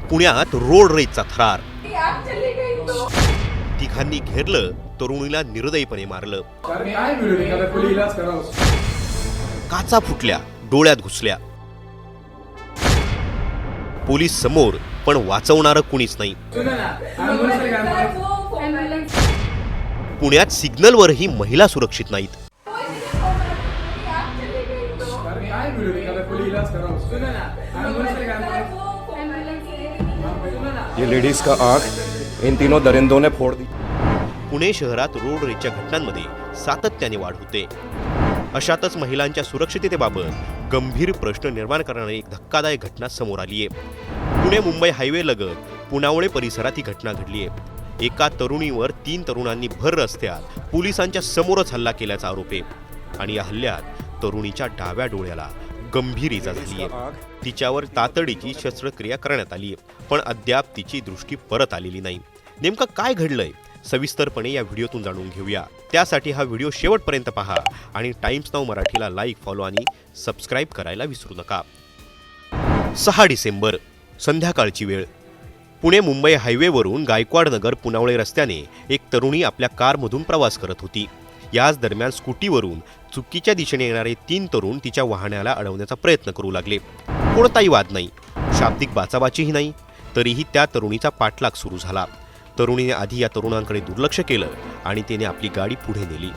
पुण्यात रोड रेजचा थरार। तिघांनी घेरलं, तरुणीला निर्दयीपणे मारलं। काचा फुटल्या, डोळ्यात घुसल्या। पोलीस समोर, पण वाचवणारं कुणीच नाही। पुण्यात सिग्नलवरही महिला सुरक्षित नाहीत। ये लेडीज का आंख इन तीनों दरिंदों ने फोड़ दी। पुणे शहरात रोड रेजच्या घटनांमध्ये सातत्याने वाढ होते। अशातच महिलांच्या सुरक्षिततेबाबत गंभीर प्रश्न निर्माण करणारी एक धक्कादायक घटना समोर आली आहे। पुणे मुंबई हायवे लगत पुनावळे परिसरात ही घटना घडली आहे। एका तरुणीवर 3 तरुणांनी भर रस्त्यात पोलिसांच्या समोरच हल्ला केल्याचा आरोप आहे आणि या हल्ल्यात तरुणीच्या डाव्या डोळ्याला गंभीर इजा झाली आहे। तिच्यावर तातडीची शस्त्रक्रिया करण्यात आली आहे, पण अद्याप तिची दृष्टी परत आलेली नाही। नेमकं काय घडलंय सविस्तरपणे या व्हिडिओतून जाणून घेऊया। त्यासाठी हा व्हिडिओ शेवटपर्यंत पहा आणि टाइम्स नाऊ मराठीला लाईक, फॉलो आणि सबस्क्राईब करायला विसरू नका। 6 डिसेंबर संध्याकाळची वेळ। पुणे मुंबई हायवेवरून गायकवाड नगर पुनावळे रस्त्याने एक तरुणी आपल्या कारमधून प्रवास करत होती। याच दरम्यान स्कूटीवरून चुकीच्या दिशेने येणारे 3 तरुण तिच्या वाहनाला अडवण्याचा प्रयत्न करू लागले। कोणताही वाद नाही, शाब्दिक बाचाबाचीही नाही, तरीही त्या तरुणीचा पाठलाग सुरू झाला। तरुणीने आधी या तरुणांकडे दुर्लक्ष केलं आणि तिने आपली गाडी पुढे नेली,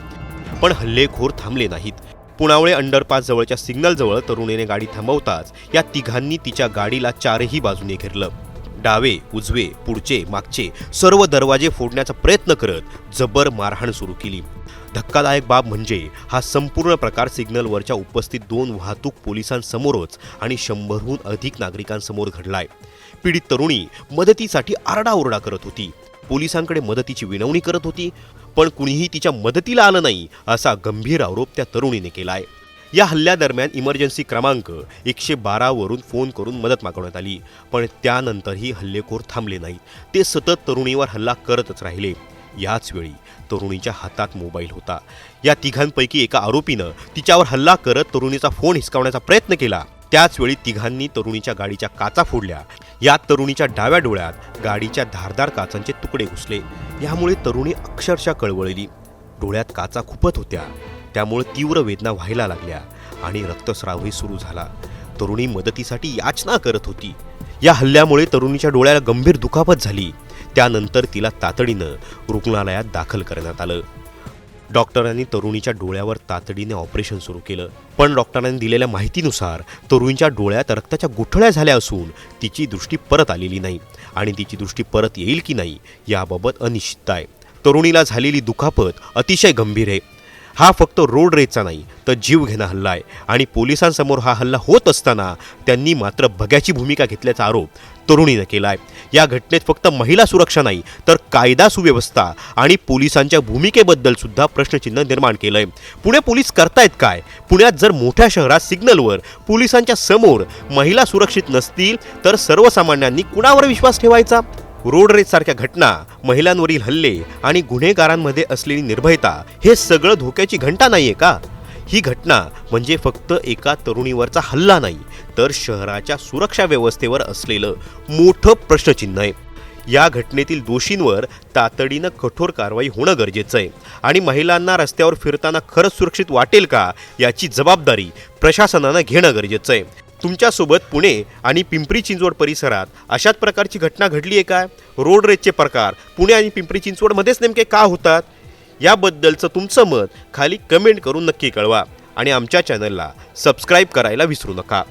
पण हल्लेखोर थांबले नाहीत। पुनावळे अंडरपास जवळच्या सिग्नल जवळ तरुणीने गाडी थांबवताच या तिघांनी तिच्या गाडीला 4ही बाजूने घेरलं। डावे, उजवे, पुढचे, मागचे सर्व दरवाजे फोडण्याचा प्रयत्न करत जबर मारहाण सुरू केली। धक्कादायक बाब म्हणजे हा संपूर्ण प्रकार सिग्नलवरच्या उपस्थित 2 वाहतूक पोलिसांसमोरच आणि 100हून अधिक नागरिकांसमोर घडलाय। पीडित तरुणी मदतीसाठी आरडाओरडा करत होती, पोलिसांकडे मदतीची विनवणी करत होती, पण कुणीही तिच्या मदतीला आलं नाही असा गंभीर आरोप त्या तरुणीने केलाय। या हल्ल्यादरम्यान इमर्जन्सी क्रमांक 112 वरून फोन करून मदत मागवण्यात आली, पण त्यानंतरही हल्लेखोर थांबले नाहीत। ते सतत तरुणीवर हल्ला करतच राहिले। याच वेळी तरुणीच्या हातात मोबाईल होता। या तिघांपैकी एका आरोपीनं तिच्यावर हल्ला करत तरुणीचा फोन हिसकावण्याचा प्रयत्न केला। त्याच वेळी तिघांनी तरुणीच्या गाडीच्या काचा फोडल्या। यात तरुणीच्या डाव्या डोळ्यात गाडीच्या धारदार काचांचे तुकडे घुसले। यामुळे तरुणी अक्षरशः कळवळली। डोळ्यात काचा खुपत होत्या, त्यामुळे तीव्र वेदना व्हायला लागल्या आणि रक्तस्रावही सुरू झाला। तरुणी मदतीसाठी याचना करत होती। या हल्ल्यामुळे तरुणीच्या डोळ्याला गंभीर दुखापत झाली। त्यानंतर तिला तातडीनं रुग्णालयात दाखल करण्यात आलं। डॉक्टरांनी तरुणीच्या डोळ्यावर तातडीने ऑपरेशन सुरू केलं, पण डॉक्टरांनी दिलेल्या माहितीनुसार तरुणीच्या डोळ्यात रक्ताच्या गुठळ्या झाल्या असून तिची दृष्टी परत आलेली नाही आणि तिची दृष्टी परत येईल की नाही याबाबत अनिश्चितता आहे। तरुणीला झालेली दुखापत अतिशय गंभीर आहे। हा फक्त रोड रेजचा नाही तर जीवघेणा हल्ला आहे आणि पोलिसांसमोर हा हल्ला होत असताना त्यांनी मात्र भग्याची भूमिका घेतल्याचा आरोप तरुणीने केला आहे। या घटनेत फक्त महिला सुरक्षा नाही तर कायदा सुव्यवस्था आणि पोलिसांच्या भूमिकेबद्दल सुद्धा प्रश्नचिन्ह निर्माण केलंय। पुणे पोलीस करतायत काय? पुण्यात जर मोठ्या शहरात सिग्नलवर पोलिसांच्या समोर महिला सुरक्षित नसतील तर सर्वसामान्यांनी कुणावर विश्वास ठेवायचा? रोड रेज सारख्या घटना, महिलांवरील हल्ले आणि गुन्हेगारांमध्ये असलेली निर्भयता हे सगळं धोक्याची घंटा नाहीये का? ही घटना म्हणजे फक्त एका तरुणीवरचा हल्ला नाही तर शहराच्या सुरक्षा व्यवस्थेवर असलेलं मोठं प्रश्नचिन्ह आहे। या घटनेतील दोषींवर तातडीनं कठोर कारवाई होणं गरजेचं आहे आणि महिलांना रस्त्यावर फिरताना खरंच सुरक्षित वाटेल का याची जबाबदारी प्रशासनानं घेणं गरजेचं आहे। तुमच्यासोबत पुणे आणि पिंपरी चिंचवड परिसरात अशाच प्रकारची घटना घडली आहे का? रोड रेजचे प्रकार पुणे आणि पिंपरी चिंचवडमध्येच नेमके का होतात? याबद्दलचं तुमचं मत खाली कमेंट करून नक्की कळवा आणि आमच्या चॅनलला सबस्क्राईब करायला विसरू नका।